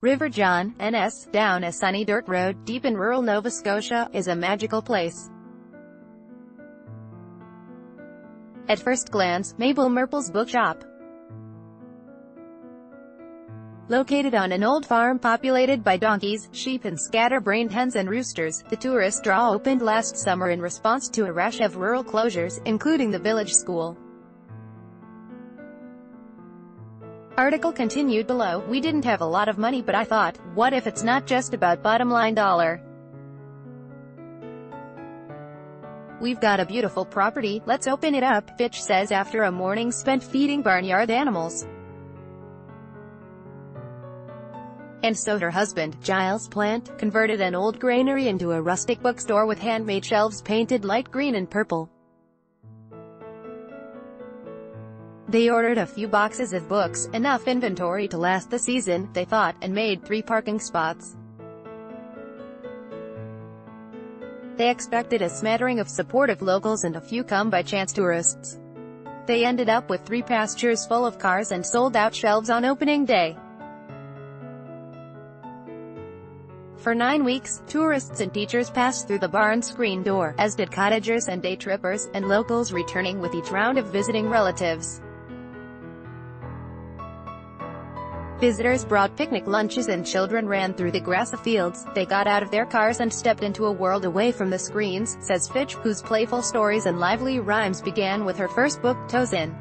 River John, NS, down a sunny dirt road, deep in rural Nova Scotia, is a magical place. At first glance, Mabel Merple's bookshop. Located on an old farm populated by donkeys, sheep and scatter-brained hens and roosters, the tourist draw opened last summer in response to a rush of rural closures, including the village school. Article continued below. We didn't have a lot of money, but I thought, what if it's not just about bottom line dollar? We've got a beautiful property, let's open it up, Fitch says after a morning spent feeding barnyard animals. And so her husband, Giles Plant, converted an old granary into a rustic bookstore with handmade shelves painted light green and purple. They ordered a few boxes of books, enough inventory to last the season, they thought, and made 3 parking spots. They expected a smattering of supportive locals and a few come-by-chance tourists. They ended up with 3 pastures full of cars and sold-out shelves on opening day. For 9 weeks, tourists and teachers passed through the barn's screen door, as did cottagers and day trippers, and locals returning with each round of visiting relatives. Visitors brought picnic lunches and children ran through the grassy fields. They got out of their cars and stepped into a world away from the screens, says Fitch, whose playful stories and lively rhymes began with her first book, Toes In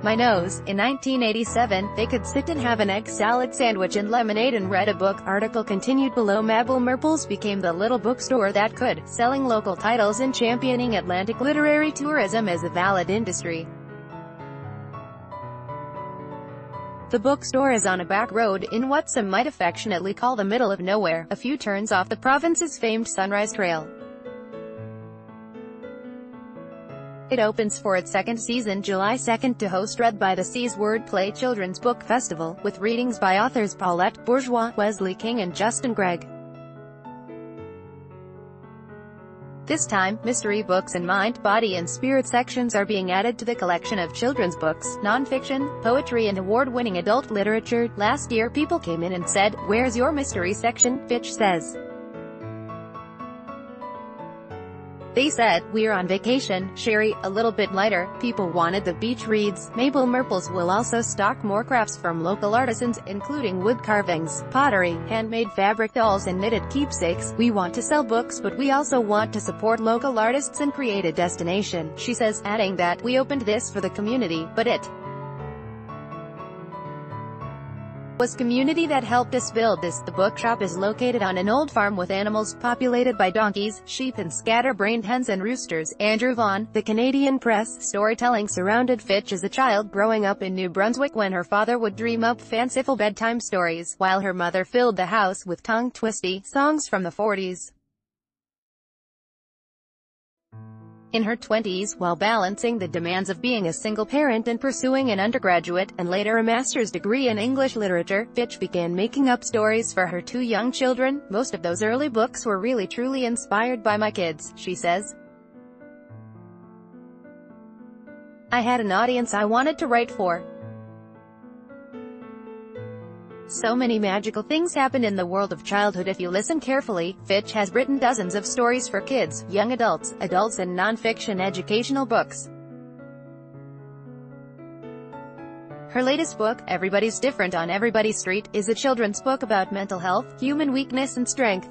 My Nose. In 1987, they could sit and have an egg salad sandwich and lemonade and read a book. Article continued below. Mabel Merple's became the little bookstore that could, selling local titles and championing Atlantic literary tourism as a valid industry. The bookstore is on a back road, in what some might affectionately call the middle of nowhere, a few turns off the province's famed Sunrise Trail. It opens for its 2nd season July 2nd to host Read by the Sea's Wordplay Children's Book Festival, with readings by authors Paulette Bourgeois, Wesley King and Justin Gregg. This time, mystery books and mind, body and spirit sections are being added to the collection of children's books, non-fiction, poetry and award-winning adult literature. Last year people came in and said, "Where's your mystery section?" Fitch says. They said, "We're on vacation, Sherry, a little bit lighter." People wanted the beach reads. Mabel Merple's will also stock more crafts from local artisans, including wood carvings, pottery, handmade fabric dolls and knitted keepsakes. We want to sell books, but we also want to support local artists and create a destination, she says, adding that, "We opened this for the community, but it was community that helped us build this." The bookshop is located on an old farm with animals populated by donkeys, sheep and scatter-brained hens and roosters. Andrew Vaughan, the Canadian Press. Storytelling surrounded Fitch as a child growing up in New Brunswick when her father would dream up fanciful bedtime stories, while her mother filled the house with tongue-twisty songs from the 40s. In her 20s, while balancing the demands of being a single parent and pursuing an undergraduate, and later a master's degree in English literature, Fitch began making up stories for her 2 young children. "Most of those early books were really truly inspired by my kids," she says. "I had an audience I wanted to write for. So many magical things happen in the world of childhood if you listen carefully." Fitch has written dozens of stories for kids, young adults, and non-fiction educational books. Her latest book, Everybody's Different on Everybody Street, is a children's book about mental health, human weakness and strength.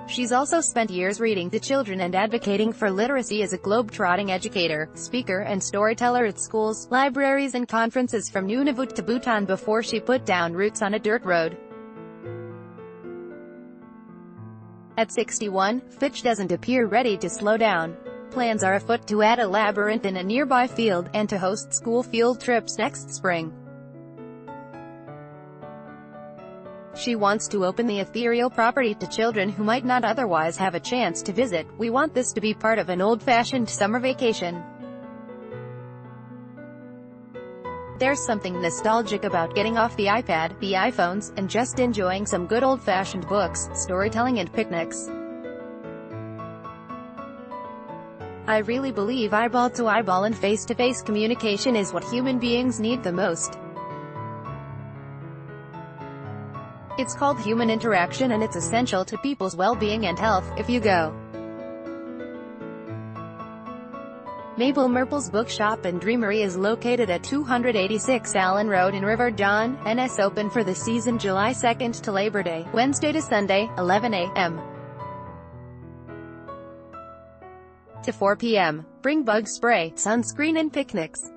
She's also spent years reading to children and advocating for literacy as a globe-trotting educator, speaker and storyteller at schools, libraries and conferences from Nunavut to Bhutan before she put down roots on a dirt road. At 61, Fitch doesn't appear ready to slow down. Plans are afoot to add a labyrinth in a nearby field, and to host school field trips next spring. She wants to open the ethereal property to children who might not otherwise have a chance to visit. "We want this to be part of an old-fashioned summer vacation. There's something nostalgic about getting off the iPad, the iPhones, and just enjoying some good old-fashioned books, storytelling and picnics." I really believe eyeball-to-eyeball and face-to-face communication is what human beings need the most. It's called human interaction and it's essential to people's well-being and health. If you go. Mabel Merple's Bookshop and Dreamery is located at 286 Allen Road in Riverdon, NS. Open for the season July 2nd to Labor Day, Wednesday to Sunday, 11 a.m. to 4 p.m. Bring bug spray, sunscreen and picnics.